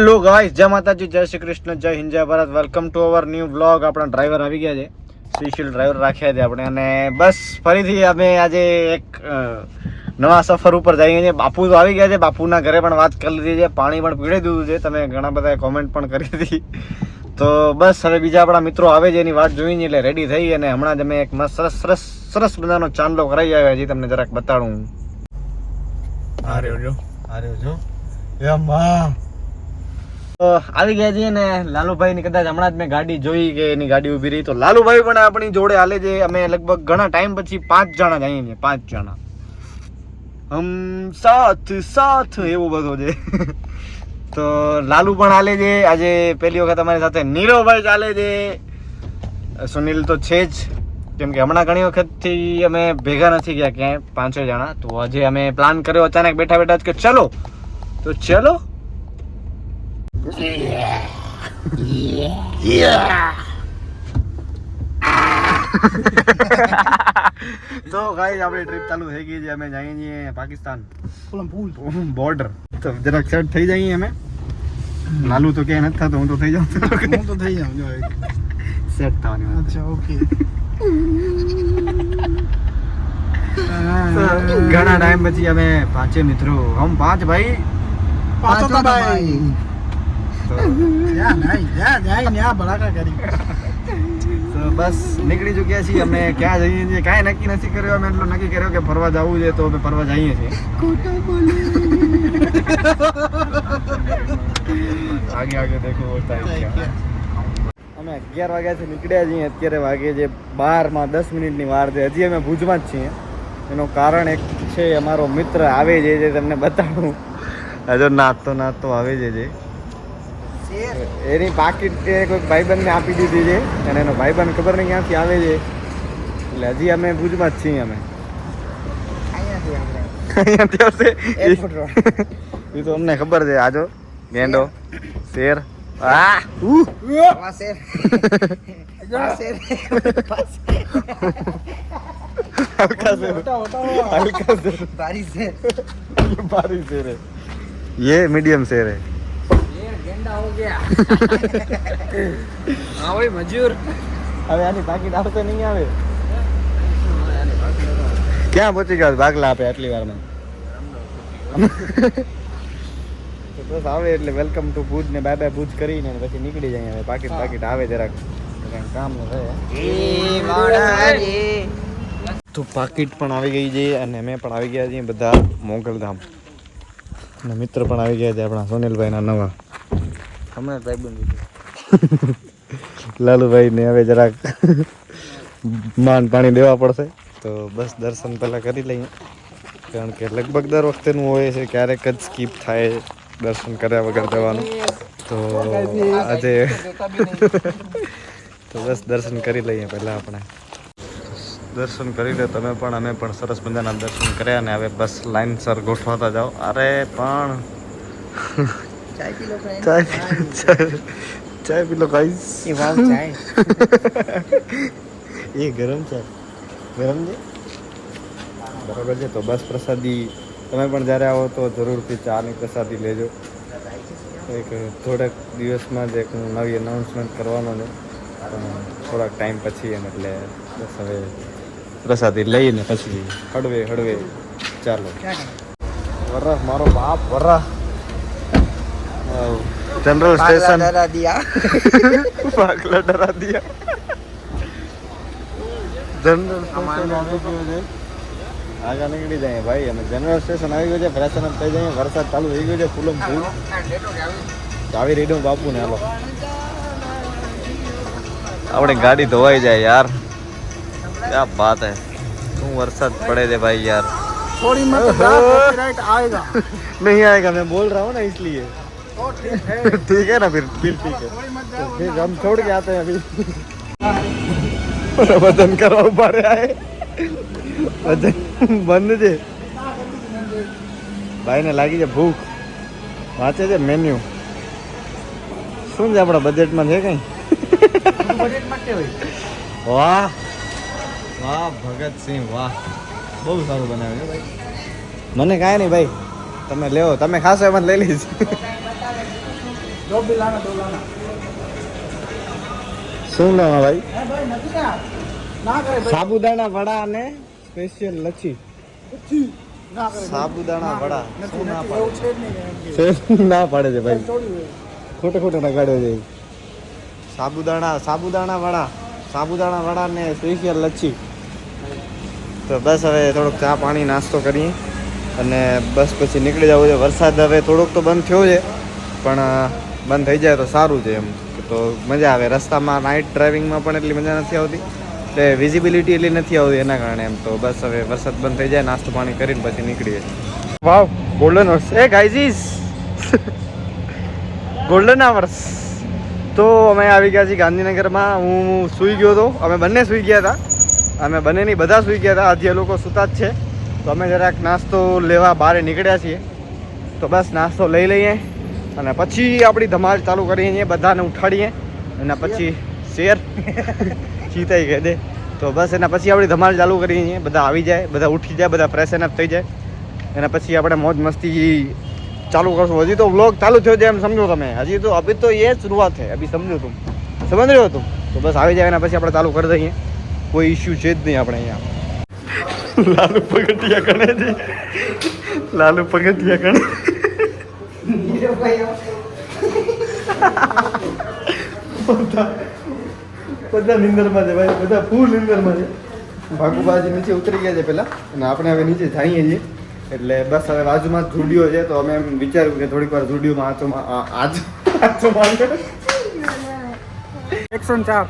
Hello guys, જય માતાજી, જય શ્રી કૃષ્ણ, જય હિન્દ, જય Bharat. Welcome to our new blog. આપણા ડ્રાઈવર આવી ગયા છે, સ્પેશિયલ ડ્રાઈવર રાખ્યા છે આપણે. અને બસ ફરીથી અમે આજે એક નવા સફર ઉપર જઈએ છીએ. બાપુ તો આવી ગયા છે, બાપુના ઘરે પણ વાત કરી લીધી છે, પાણી પણ પીવડાવી દીધું છે. તમે ઘણા બધા કોમેન્ટ પણ કરી હતી. તો બસ હવે બીજા આપણા મિત્રો આવે છે એની વાત જોઈને એટલે રેડી થઈ. અને હમણાં જ અમે એક મસ્ત સરસ મજાનો ચાંદલો કરાવી આવ્યા છીએ, તમને જરાક બતાડું. આવી ગયા છીએ ને લાલુભાઈ ની કદાચ હમણાં જ મેં ગાડી જોઈ કે એની ગાડી ઉભી રહી, તો લાલુભાઈ પણ આપણી જોડે હાલે છે. અમે લગભગ ઘણા ટાઈમ પછી 5 જણા જઈએ છીએ, 5 જણા. હમ સાથ એવું બધું છે. તો લાલુ પણ હાલે છે આજે. પહેલી વખત અમારી સાથે નીરવભાઈ ચાલે છે. સુનિલ તો છે જ, કેમ કે હમણાં ઘણી વખતથી અમે ભેગા નથી ગયા ક્યાંય 5 જણા. તો આજે અમે પ્લાન કર્યો અચાનક બેઠા બેઠા કે ચલો તો ચલો. તો ગાઈસ આપણી ટ્રીપ ચાલુ થઈ ગઈ છે. અમે જઈએ છીએ પાકિસ્તાન બોર્ડર. તો જરાક સેટ થઈ જઈએ અમે. લાલુ તો ક્યાંય નથી થતો, હું તો થઈ જાઉં. સેટ થવાની. અચ્છા, ઓકે. ઘણા ટાઈમ પછી અમે 5 મિત્રો, હમ 5 ભાઈ, પાંચો ભાઈ. તો બસ નીકળી ચૂક્યા છીએ અમે. ક્યાં જઈએ છીએ કાંઈ નક્કી નથી કર્યો. અમે એટલું નક્કી કર્યો કે ફરવા જવું છે, તો અમે ફરવા જઈએ છીએ. આગે આગે દેખો અમે 11 વાગ્યાથી નીકળ્યા છીએ. અત્યારે વાગે છે 12 માં 10 મિનિટની વાર છે. હજી અમે ભુજમાં જ છીએ. એનું કારણ એક છે, અમારો મિત્ર આવે છે, જે તમને બતાવું. હજુ નાચતો આવે છે. એની પાકીટ કોઈ ભાઈબંધને આપી દીધી છે, અને એનો ભાઈબંધ ખબર નહીં ક્યાંથી આવે છે. એટલે હજી અમે ભુજમાં જ છીએ. અમે અહીંયાથી આવશે એ તો અમને ખબર છે. આજો ગેંડો શેર. भारी शेर है ये, मीडियम शेर है ये, गेंडा हो गया. हाँ भाई मजूर. હવે આની પાકીટ આવતો નહીં આવે. ક્યાં પહોંચી ગયા ભાગલા આપે આટલી વારમાં? બસ આવે એટલે વેલકમ ટુ ભુજ ને બાય બાય ભુજ કરીને પછી નીકળી જાય. હવે પાકીટ આવે જરાક કામ ન થાય. તો પાકીટ પણ આવી ગઈ છે અને અમે પણ આવી ગયા છીએ બધા મોગલધામ. અને મિત્ર પણ આવી ગયા છે આપણા સોનિલભાઈના નવા. હમણાં ભાઈબંધ લાલુભાઈ ને હવે જરાક માન પાણી દેવા પડશે. તો બસ દર્શન પહેલાં કરી લઈએ, કારણ કે લગભગ દર વખતેનું હોય છે, ક્યારેક જ સ્કીપ થાય દર્શન કર્યા વગર જવાનું. તો આજે તો બસ દર્શન કરી લઈએ પહેલાં. આપણે દર્શન કરી લો તમે પણ, અમે પણ સરસ મજાના દર્શન કર્યા. ને હવે બસ લાઈનસર ગોઠવાતા જાઓ. અરે પણ ચાય પી લો ગાઈસ. એ ગરમ છે, ગરમ છે, બરાબર છે. તો બસ પ્રસાદી તમે પણ જ્યારે આવો તો જરૂરથી ચાની પ્રસાદી લેજો. એક થોડાક દિવસમાં જ એક નવી અનાઉન્સમેન્ટ કરવાનો છે, પણ થોડાક ટાઈમ પછી એમ. એટલે બસ હવે પ્રસાદી લઈને પછી હળવે ચાલો. વરરા મારો બાપ, વરરા जनरल स्टेशन डरा दिया. पागला डरा दिया. जनरल स्टेशन આવી ગયો છે. આગળ નીકળી જાય ભાઈ. અમે જનરલ સ્ટેશન આવી ગયો છે. ફ્રેશન અપ થઈ જાય. વરસાદ ચાલુ થઈ ગયો છે ફૂલમ ફૂલ. આવી રેડું બાપુ ને હાલો. આપણે ગાડી ધોવાઈ જાય યાર. क्या बात है. શું વરસાદ પડે છે ભાई यार. थोड़ी मत कॉपीराइट आएगा. नहीं आएगा, मैं बोल रहा हूँ ना इसलिए. ठीक है ना, फिर ठीक है. फिर हम छोड़ के आते हैं अभी. वजन કરવા ઉભા રહ્યા હે. વજન બંધ છે ભાઈ ને. લાગી છે ભૂખ. વાંચે છે મેન્યુ. શું છે આપણા બજેટમાં છે કઈ? બજેટમાં કે હોય. વાહ વાહ ભગતસિંહ, વાહ, બહુ સારું બનાવ્યું ભાઈ. મને કાંઈ નહીં ભાઈ, તમે લેવો, તમે ખાશો એમાં લઈ લઈશ. दो भी लाना, दो लाना। શું લેવા ભાઈ? है भाई नहीं ना ना करे भाई। સાબુદાણા વડા અને સ્પેશિયલ લચ્છી. ना करे સાબુદાણા વડા नहीं શું ના वो પાડે? छेद नहीं है છે ના પાડે છે ભાઈ. छोड़ी हुई ખોટે ખોટે નગાડ્યો છે. સાબુદાણા વડા, સાબુદાણા વડા ને સ્પેશિયલ લચ્છી. તો બસ હવે થોડોક ચા પાણી નાસ્તો કરીએ અને બસ પછી નીકળી જવું છે. વરસાદ હવે થોડોક તો બંધ થયો છે, પણ બંધ થઈ જાય તો સારું છે. એમ તો મજા આવે. રસ્તામાં નાઇટ ડ્રાઇવિંગમાં પણ એટલી મજા નથી આવતી, એટલે વિઝિબિલિટી એટલી નથી આવતી એના કારણે. એમ તો બસ હવે વરસાદ બંધ થઈ જાય, નાસ્તો પાણી કરીને પછી નીકળીએ. વાવ, ગોલ્ડન હોર્સ. એ ગાઈઝીસ, ગોલ્ડન આવર્સ. તો અમે આવી ગયા છીએ ગાંધીનગરમાં. હું સૂઈ ગયો હતો, અમે બંને સૂઈ ગયા હતા. અમે બંનેની બધા સૂઈ ગયા હતા. હજી એ લોકો સૂતા જ છે. તો અમે જરાક નાસ્તો લેવા બહાર નીકળ્યા છીએ. તો બસ નાસ્તો લઈ લઈએ અને પછી આપણી ધમાલ ચાલુ કરીએ છીએ. બધાને ઉઠાડીએ અને પછી શેર ચીતાઈ કહી દે. તો બસ એના પછી આપણી ધમાલ ચાલુ કરીએ છીએ. બધા આવી જાય, બધા ઉઠી જાય, બધા ફ્રેશ એનઅપ થઈ જાય. એના પછી આપણે મોજ મસ્તી ચાલુ કરશું. હજી તો વ્લોગ ચાલુ થયો છે એમ સમજો તમે. હજી તો અભી તો એ શરૂઆત છે. અભી સમજો તું, સમજ રહ્યો તું. તો બસ આવી જાય એના પછી આપણે ચાલુ કરી દઈએ. કોઈ ઇશ્યુ છે જ નહીં આપણે અહીંયા. લાલુ પગથિયા ગણે છે, લાલુ પગથિયા ગણે. બધા નિંદરમાં છે ભાઈ, બધા ફૂલ નિંદરમાં છે. ભાગુબાજી નીચે ઉતરી ગયા છે પેલા, અને આપણે હવે નીચે જઈએ છીએ. એટલે બસ હવે બાજુમાં જ ઝુડિયો છે. તો અમે એમ વિચાર્યું કે થોડીક વાર ઝુડિયોમાં આચો માર્યો. 104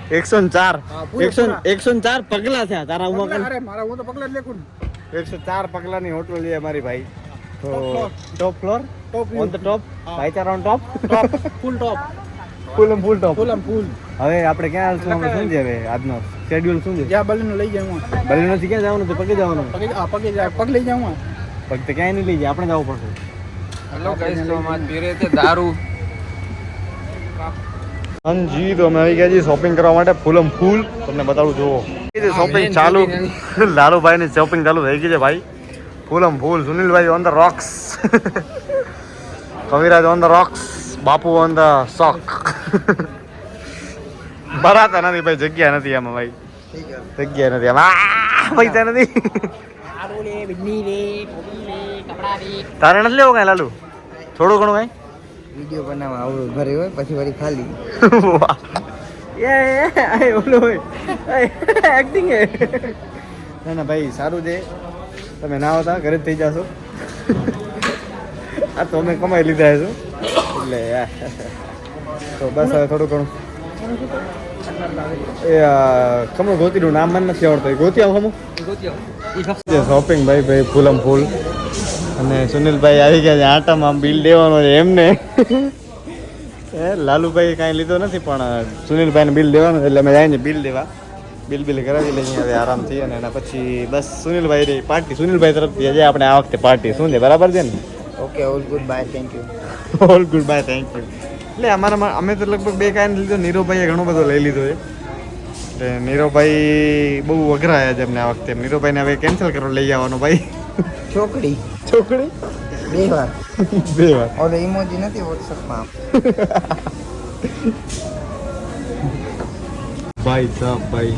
104 પગલા થયા તારા ઉમર. अरे मारा वो तो पगला लेकुन 104 પગલાની હોટલ છે અમારી ભાઈ. તો Top floor. Top floor, Top on the top, ભાઈચારા on top, top full top full એમ full top. full and full હવે આપણે ક્યાં હાલશું? શું છે હવે આજનો શેડ્યુલ શું છે? या बलिनो લઈ જાઉં બલીનોથી ક્યાં જવાનું? તો પગે જવાનું. પગે જાય પગ લઈ જાઉં પગ તો ક્યાંય નહીં લઈ જાય, આપણે જવું પડશે. हेलो गाइस, तो हम आज पी रहे थे दारू। જી તો અમે આવી ગયા છીએ શોપિંગ કરવા માટે. ફૂલમ ફૂલ તમને બતાડું જુઓ. શોપિંગ ચાલુ, લાલુભાઈ ની શોપિંગ ચાલુ થઈ ગઈ છે ભાઈ. ફૂલમ ફૂલ. સુનિલભાઈ on the rocks, Kaviraj on the rocks, Bapu on the sock. ભરાતા નથી ભાઈ, જગ્યા નથી આમાં ભાઈ, જગ્યા નથી આમાં. પૈસા નથી. તારે નથી લેવો કઈ લાલુ? થોડું ઘણું કઈ वीडियो बनावा आवडो घरे होय પછી વળી ખાલી એક્ટિંગ હે. ના ના ભાઈ સારું છે. તમે ના હોતા ઘરે જ થઈ જશો. આ તો અમે કમાઈ લીધા છો એટલે તો બસ હવે થોડું ઘણું એ કમો ગોતીનું નામ મને નથી આવડતું. ગોતી આવું કમો શોપિંગ ભાઈ ભાઈ ફૂલમ ફૂલ. અને સુનિલભાઈ આવી ગયા છે આટામાં બિલ દેવાનો છે એમને. લાલુભાઈ કાંઈ લીધો નથી, પણ સુનિલભાઈને બિલ દેવાનું એટલે અમે જઈને બિલ દેવા. બિલ કરાવી લઈએ હવે આરામથી. અને એના પછી બસ સુનિલભાઈ પાર્ટી, સુનિલભાઈ તરફથી આજે આપણે આ વખતે પાર્ટી. શું છે, બરાબર છે ને? Okay, all good bye, thank you. All good bye, thank you. એટલે અમારા અમે તો લગભગ બે કાંઈ લીધો. નીરવભાઈએ ઘણો બધો લઈ લીધો છે. એટલે નીરવભાઈ બહુ અઘરાયા છે એમને આ વખતે. નીરવભાઈને હવે કેન્સલ કરો, લઈ આવવાનો ભાઈ. છોકરી બે વાર ઓલો ઇમોજી નથી WhatsApp માં. ભાઈ સાહેબ ભાઈ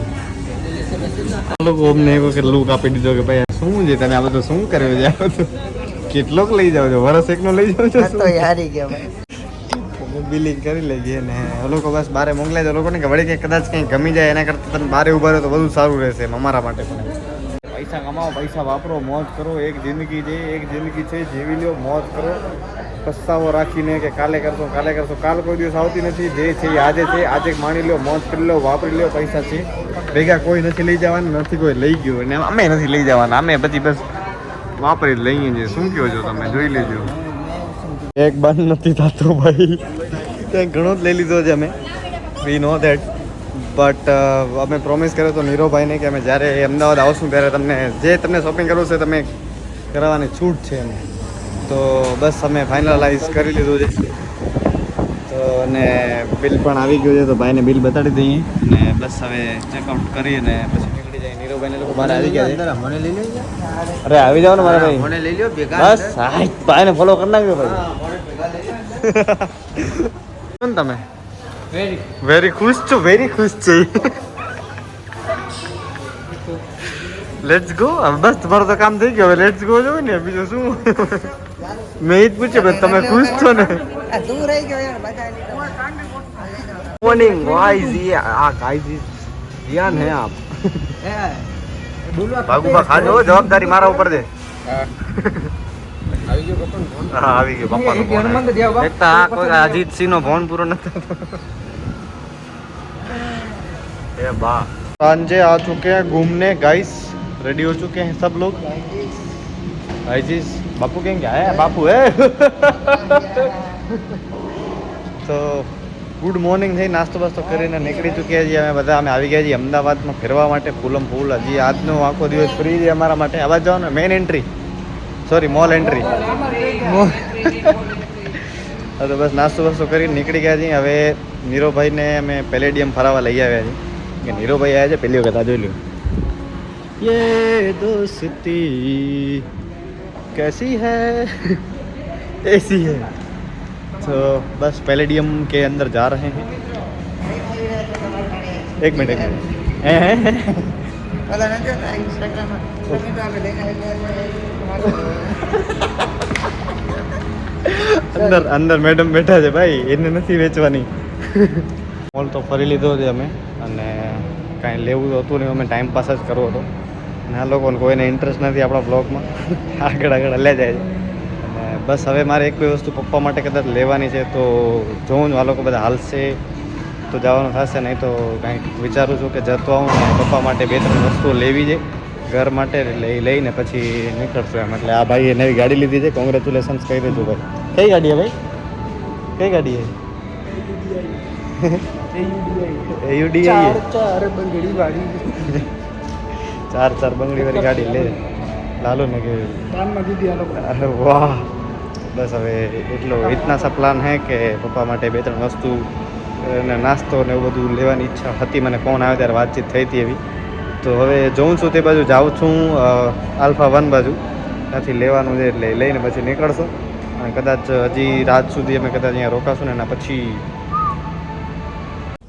લોકો અમને એક વખત લુક આપી દીધો કે ભાઈ શું છે તમે આ બધું શું કર્યો છે? આ બધું કેટલોક લઈ જાવ છો? વરસ એકનો લઈ જાવ છો? તો હારી ગયા ભાઈ. બિલિંગ કરી લઈએ ને એ લોકો બસ બારે મોકલાય તો લોકોને કે વળી કે કદાચ કંઈ ગમી જાય એના કરતાં તમે બારે ઉભા રહો તો બધું સારું રહેશે અમારા માટે પણ. પૈસા કમાવો, પૈસા વાપરો, મોજ કરો. એક જિંદગી છે, જીવી લો, મોજ કરો. પસ્તાવો રાખીને કે કાલે કરશો. કાલ કોઈ દિવસ આવતી નથી. જે છે એ આજે છે. આજે માણી લો, મોજ કરી લો, વાપરી લો. પૈસા છે ભેગા, કોઈ નથી લઈ જવાના, નથી કોઈ લઈ ગયું અને અમે નથી લઈ જવાના. અમે પછી બસ વાપરી લઈએ છીએ. શું કહો છો તમે? જોઈ લેજો. એક બંધ નથી થતો ભાઈ. કંઈક ઘણો જ લઈ લીધો છે અમે. વી નો ધેટ. બટ અમે પ્રોમિસ કર્યો તો નીરવભાઈને કે અમે જ્યારે અમદાવાદ આવશું ત્યારે તમને શોપિંગ કરવું છે તમે કરાવવાની છૂટ છે એમ. તો બસ અમે ફાઇનલાઇઝ કરી લીધું છે. તો અને બિલ પણ આવી ગયું છે. તો ભાઈને બિલ બતાડી દઈએ અને બસ હવે ચેકઆઉટ કરી અને પછી નીકળી જાય. નીરવભાઈને લોકો બહાર આવી ગયા છે. મને લઈ લેજો. અરે આવી જાઓ ને મારા ભાઈ. મને લઈ લ્યો ભેગા. બસ ભાઈને ફોલો કરી નાખ્યો ભાઈ. કોણ તમે વેરી ખુશ છો વેરી ખુશ છે લેટ્સ ગો બસ તમારું તો કામ થઈ ગયું હવે લેટ્સ ગો જો ને બીજું શું મેં જ પૂછ્યું બસ તમે ખુશ છો ને તું રહી ગયો યાર બધા मॉर्निंग गाइस ये गाइस जियान है आप भागुबा खाजो जवाबदारी मारा ऊपर दे આવી ગયો પપ્પાનો ફોન એકતા આ કોઈ અજીત સિંહ નો ફોન પૂરો નતો એ બા सांझे आ चुके हैं घूमने गाइस रेडी हो चुके हैं सब लोग गाइस बापू कहेंगे आया बापू है तो ગુડ મોર્નિંગ થઈ નાસ્તો બાસ્તો કરીને નીકળી ચૂક્યા છીએ અમે બધા અમે આવી ગયા છીએ અમદાવાદમાં ફરવા માટે ફૂલમ ફૂલ હજી આજનો આખો દિવસ ફ્રી છે અમારા માટે આવા જાઓ ને main entry sorry mall entry તો બસ નાસ્તો બાસ્તો કરીને નીકળી ગયા છીએ હવે નીરોભાઈને અમે પેલેડિયમ ફરાવા લઈ આવ્યા છીએ કે નીરોભાઈ આવ્યા છે પહેલી વખત આ જોઈ લ્યો યે દોસ્તી कैसी है ऐसी है तो बस पैलेडियम के अंदर जा रहे हैं एक मिनट અંદર અંદર મેડમ બેઠા છે ભાઈ એને નથી વેચવાની મોલ તો ફરી લીધો છે અમે અને કાંઈ લેવું તો હતું નહીં અમે ટાઈમ પાસ જ કરવો હતો અને આ લોકોને કોઈને ઇન્ટરેસ્ટ નથી આપણા બ્લોગમાં આગળ આગળ હલ્યા જાય છે અને બસ હવે મારે એક બે વસ્તુ પપ્પા માટે કદાચ લેવાની છે તો જોઉં છું આ લોકો બધા હાલશે તો જવાનું થશે નહીં તો કાંઈક વિચારું છું કે જતો આવું ને પપ્પા માટે બે ત્રણ વસ્તુઓ લેવી છે ઘર માટે લઈને પછી નીકળશું એમ એટલે આ ભાઈએ નવી ગાડી લીધી છે કોંગ્રેચ્યુલેશન્સ કહી દેજો ભાઈ કઈ ગાડી હે ભાઈ કઈ ગાડી હે AUDI ચાર બંગડી વાળી ચાર બંગડી વાળી ગાડી લે લાલો ને કે દાનમાં દીધી આ લોકો અરે વાહ બસ હવે એટલો ઇતના સા પ્લાન હે કે પપ્પા માટે બે ત્રણ વસ્તુ અને નાસ્તો ને એવું બધું લેવાની ઈચ્છા હતી મને ફોન આવ્યો ત્યારે વાતચીત થઈ હતી એવી તો હવે જોઉં છું તે બાજુ જાઉં છું આલ્ફા 1 બાજુ ત્યાંથી લેવાનું છે એટલે લઈને પછી નીકળશું અને કદાચ હજી રાત સુધી અમે કદાચ અહીંયા રોકાશું ને એના પછી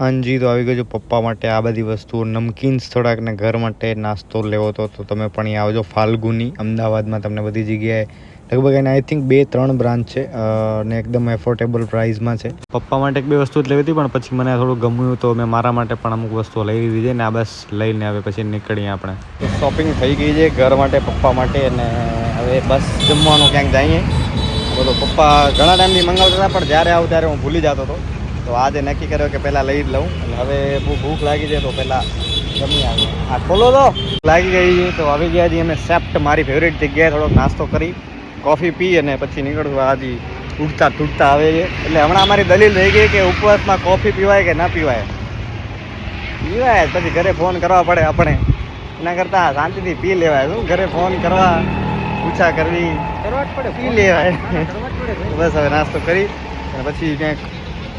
હાંજી તો આવી ગયો છું પપ્પા માટે આ બધી વસ્તુઓ નમકીન્સ થોડાક ને ઘર માટે નાસ્તો લેવો હતો તો તમે પણ અહીંયા આવજો ફાલ્ગુની અમદાવાદમાં તમને બધી જગ્યાએ લગભગ એને આઈ થિંક 2-3 બ્રાન્ચ છે અને એકદમ એફોર્ડેબલ પ્રાઇસમાં છે પપ્પા માટે એક બે વસ્તુ જ લેવી હતી પણ પછી મને થોડું ગમ્યું તો મેં મારા માટે પણ અમુક વસ્તુઓ લઈ લીધી છે ને આ બસ લઈને હવે પછી નીકળીએ આપણે શોપિંગ થઈ ગઈ છે ઘર માટે પપ્પા માટે અને હવે બસ જમવાનું ક્યાંક જઈએ બોલો પપ્પા ઘણા ટાઈમથી મંગાવતા હતા પણ જ્યારે આવું ત્યારે હું ભૂલી જતો હતો તો આજે નક્કી કર્યો કે પહેલાં લઈ જ લઉં અને હવે બહુ ભૂખ લાગી છે તો પહેલાં જમી આવીએ આ ખોલો તો લાગી ગઈ છે તો આવી ગયા છીએ અમે સેપ્ટ મારી ફેવરેટ જગ્યાએ થોડોક નાસ્તો કરી કોફી પી અને પછી નીકળશું આજે તૂટતા તૂટતા આવે છે એટલે હમણાં અમારી દલીલ રહી ગઈ કે ઉપવાસમાં કોફી પીવાય કે ના પીવાય પીવાય પછી ઘરે ફોન કરવા પડે આપણે એના કરતાં શાંતિથી પી લેવાય શું ઘરે ફોન કરવા પૂછા કરવી કરવા જ પડે પી લેવાય બસ હવે નાસ્તો કરી અને પછી ક્યાંક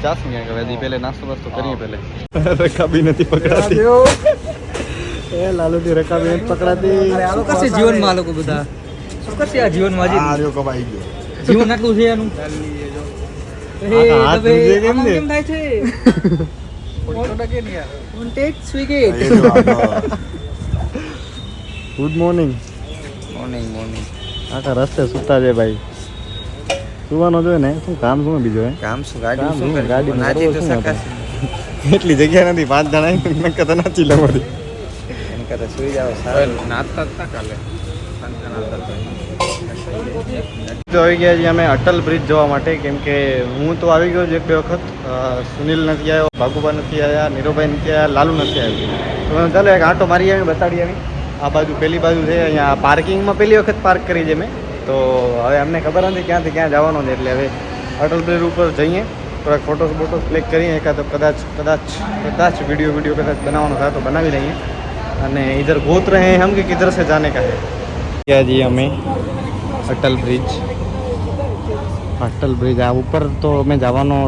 જાશું ક્યાંક હવે હજી પહેલે નાસ્તો બાસ્તો કરીએ પહેલે રકાબી નથી પકડાતી એ લાલુથી રકાબી નથી પકડાતી શું કરશે જીવનમાં આ લોકો બધા શું કરશે આ જીવનમાં હજી આ રહ્યો કબાઈ ગયો જીવન આટલું છે એનું કેમ થાય છે ગુડ મોર્નિંગ મોર્નિંગ મોર્નિંગ આખા રસ્તે સુતા છે ભાઈ સુવાનો જોઈએ ને શું કામ શું બીજું હે કામ શું ગાડી શું શું ગાડી નાચી તો શું શકાશે એટલી જગ્યા નથી 5 જણા મેં કદા નાચી લઉં એમ કરતા સુઈ જાવ સારું નાચતા હતા કાલે તો આવી ગયા છીએ અમે અટલ બ્રિજ જોવા માટે કેમ કે હું તો આવી ગયો છું એક બે વખત સુનિલ નથી આવ્યો ભાગુબા નથી આવ્યા નીરોભાઈ નથી આવ્યા લાલુ નથી આવ્યું તો ચાલો એક આંટો મારી આવી બતાડી આવી આ બાજુ પેલી બાજુ છે અહીંયા પાર્કિંગમાં પહેલી વખત પાર્ક કરી છે મેં તો હવે અમને ખબર નથી ક્યાંથી ક્યાં જવાનો છે એટલે હવે અટલ બ્રિજ ઉપર જઈએ થોડાક ફોટોસ બોટોસ ક્લિક કરીએ એકાદ કદાચ વિડીયો કદાચ બનાવવાનો થાય તો બનાવી લઈએ અને ઇધર ગોત રહે हैं हम कि किधर से जाने का है क्या जी અમે અટલ બ્રિજ આ ઉપર તો અમે જવાનો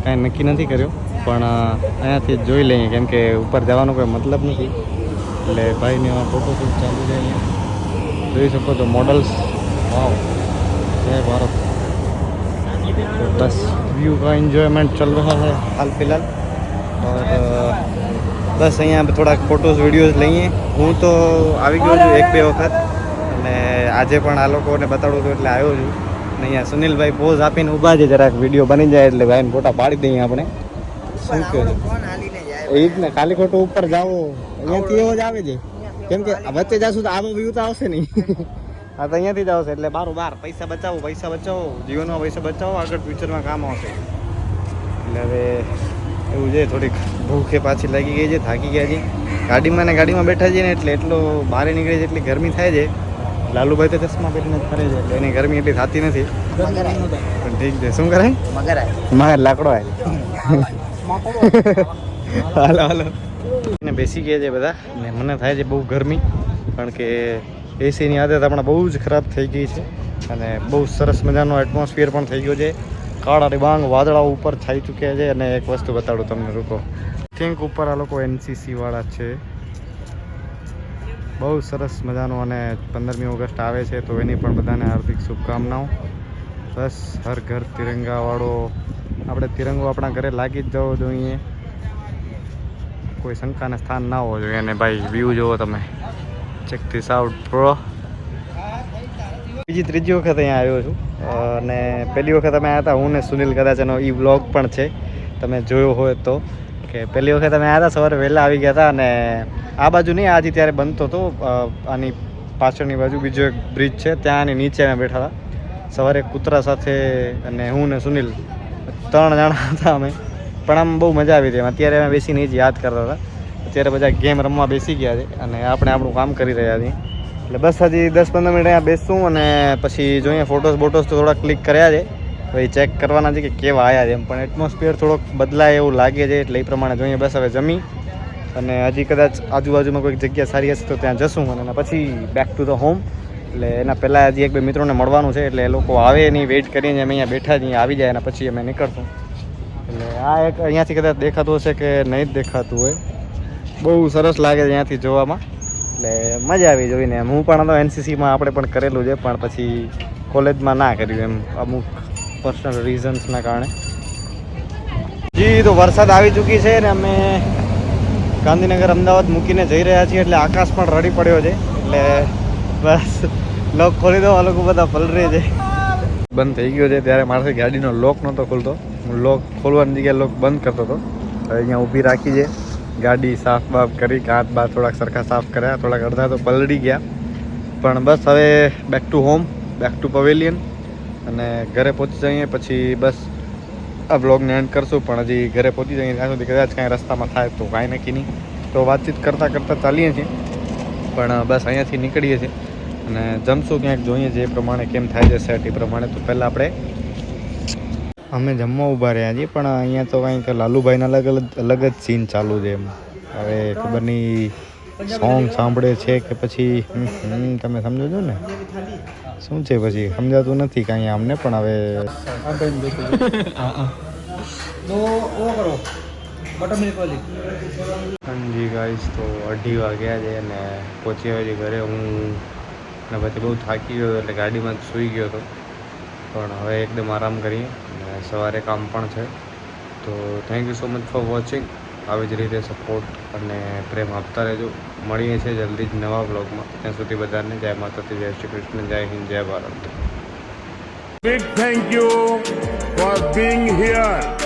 કાંઈ નક્કી નથી કર્યો પણ અહીંયાથી જોઈ લઈએ કેમ કે ઉપર જવાનો કોઈ મતલબ નથી એટલે ભાઈની ફોટોશૂટ ચાલુ છે અહીંયા જોઈ શકો તો મોડલ્સ વાવ જય ભારત तो बस व्यू का एंजॉयमेंट चल रहा है हाल फिलहाल और બસ અહીંયા થોડાક ફોટોઝ વિડીયોઝ લઈએ. હું તો આવી ગયો છું 1-2 વખત અને આજે પણ આ લોકોને બતાડું હતું એટલે આવ્યો છું. અને અહીંયા સુનિલભાઈ પોઝ આપીને ઊભા છે, જરાક વિડીયો બની જાય એટલે ભાઈને ફોટા પાડી દઈએ આપણે. શું કહો છો? એ જ ને, ખાલી ખોટું ઉપર જાઓ અહીંયાથી એવો જ આવે છે. કેમ કે વચ્ચે જાશું તો આવો વ્યૂ તો આવશે નહીં. હા તો અહીંયાથી જ આવશે એટલે બાર પૈસા બચાવો, જીવનમાં પૈસા બચાવો, આગળ ફ્યુચરમાં કામ આવશે. એટલે હવે એવું છે, થોડીક ભૂખે પાછી લાગી ગઈ છે, થાકી ગયા છે. ગાડીમાં બેઠા છીએ ને એટલે એટલો બહાર નીકળે છે, એટલી ગરમી થાય છે. લાલુભાઈ તો ચશ્મા પહેરીને જ ફરે છે એટલે એની ગરમી એટલી થતી નથી. પણ ઠીક છે, શું કરે મગર લાકડો હાલો ને બેસી ગયા છે બધા. ને મને થાય છે બહુ ગરમી, કારણ કે એસીની આદત આપણા બહુ જ ખરાબ થઈ ગઈ છે અને બહુ સરસ મજાનો એટમોસ્ફિયર પણ થઈ ગયો છે. કાળા ડિબાંગ વાદળાઓ ઉપર છાઈ ચૂક્યા છે. અને એક વસ્તુ બતાડું તમને, રૂકો. થિંક ઉપર આ લોકો એનસીસી વાળા છે. બહુ સરસ મજાનો. અને 15મી ઓગસ્ટ આવે છે તો એની પણ બધાને હાર્દિક શુભકામનાઓ. બસ હર ઘર તિરંગા વાળો, આપણે તિરંગો આપણા ઘરે લાગી જ જવો જોઈએ, કોઈ શંકાને સ્થાન ના હોવો જોઈએ. અને ભાઈ વ્યૂ જુઓ તમે, ચેક ધીસ આઉટ બ્રો. ત્રીજી વખત અહીંયા આવ્યો છું અને પહેલી વખત અમે આવ્યા હતા હું ને સુનિલ, કદાચ એનો એ વ્લોગ પણ છે તમે જોયો હોય તો, કે પહેલી વખત અમે આવ્યા હતા સવારે વહેલા આવી ગયા હતા. અને આ બાજુ નહીં, આજે ત્યારે બનતો હતો, આની પાછળની બાજુ બીજો એક બ્રિજ છે, ત્યાં આની નીચે અમે બેઠા હતા સવારે કૂતરા સાથે. અને હું ને સુનિલ 3 જણા હતા અમે, પણ આમ બહુ મજા આવી હતી. અત્યારે અમે બેસીને જ યાદ કરતા હતા. અત્યારે બધા ગેમ રમવા બેસી ગયા છે અને આપણે આપણું કામ કરી રહ્યા છીએ. એટલે બસ હજી 10-15 મિનિટ અહીંયા બેસશું અને પછી જોઈએ. ફોટોસ તો થોડા ક્લિક કર્યા છે, પછી ચેક કરવાના છે કે કેવા આવ્યા છે એમ. પણ એટમોસ્ફિયર થોડોક બદલાય એવું લાગે છે એટલે એ પ્રમાણે જોઈએ. બસ હવે જમી અને હજી કદાચ આજુબાજુમાં કોઈક જગ્યા સારી હશે તો ત્યાં જશું અને પછી બેક ટુ ધ હોમ. એટલે એના પહેલાં હજી 1-2 મિત્રોને મળવાનું છે એટલે એ લોકો આવે એની વેઇટ કરીને અમે અહીંયા બેઠા છીએ. આવી જાય અને પછી અમે નીકળશું. એટલે આ એક અહીંયાથી કદાચ દેખાતું હશે કે નહીં જ દેખાતું હોય, બહુ સરસ લાગે છે અહીંયાથી જોવામાં. એટલે મજા આવી જોઈને. હું પણ તો એનસીસીમાં આપણે પણ કરેલું છે, પણ પછી કોલેજમાં ના કર્યું એમ, અમુક પર્સનલ રીઝન્સના કારણે. જી તો વરસાદ આવી ચૂકી છે ને અમે ગાંધીનગર અમદાવાદ મૂકીને જઈ રહ્યા છીએ એટલે આકાશ પણ રડી પડ્યો છે. એટલે બસ લોક ખોલી દો, આ લોકો બધા પલરે છે. બંધ થઈ ગયો છે ત્યારે મારાથી ગાડીનો લોક નહોતો ખુલતો, હું લોક ખોલવાની જગ્યાએ લોક બંધ કરતો હતો. હવે અહીંયા ઊભી રાખી છે, ગાડી સાફ બાફ કરી, કાચ બાદ થોડાક સરખા સાફ કર્યા, થોડાક અડધા તો પલળી ગયા. પણ બસ હવે back to home, back to pavilion અને ઘરે પહોંચી જઈએ પછી બસ આ બ્લોગને એન્ડ કરશું. પણ હજી ઘરે પહોંચી જઈએ ત્યાં સુધી કદાચ કાંઈ રસ્તામાં થાય તો કાંઈ નક્કી નહીં, તો વાતચીત કરતાં ચાલીએ છીએ. પણ બસ અહીંયાથી નીકળીએ છીએ અને જમશું ક્યાંક, જોઈએ જે પ્રમાણે કેમ થાય છે સેટ એ પ્રમાણે. તો પહેલાં આપણે અમે જમવા ઊભા રહ્યા છીએ, પણ અહીંયા તો કંઈક લાલુભાઈના અલગ જ સીન ચાલુ છે એમ. હવે ખબર નહીં સોંગ સાંભળે છે કે પછી તમે સમજો છો ને શું છે, પછી સમજાતું નથી કાંઈ અમને. પણ હવે હાજી ગાઈસ, તો 2:30 વાગ્યા છે અને પહોંચી આવ્યો છે ઘરે હું. અને પછી બહુ થાકી ગયો એટલે ગાડીમાં જ સૂઈ ગયો હતો. પણ હવે એકદમ આરામ કરીએ અને સવારે કામ પણ છે. તો thank you so much for watching. આવી જ રીતે સપોર્ટ અને પ્રેમ આપતા રહેજો. મળીએ છીએ જલ્દી જ નવા બ્લોગમાં. ત્યાં સુધી બધાને જય માતાજી, જય શ્રી કૃષ્ણ, જય હિન્દ, જય Bharat. Big thank you for being here.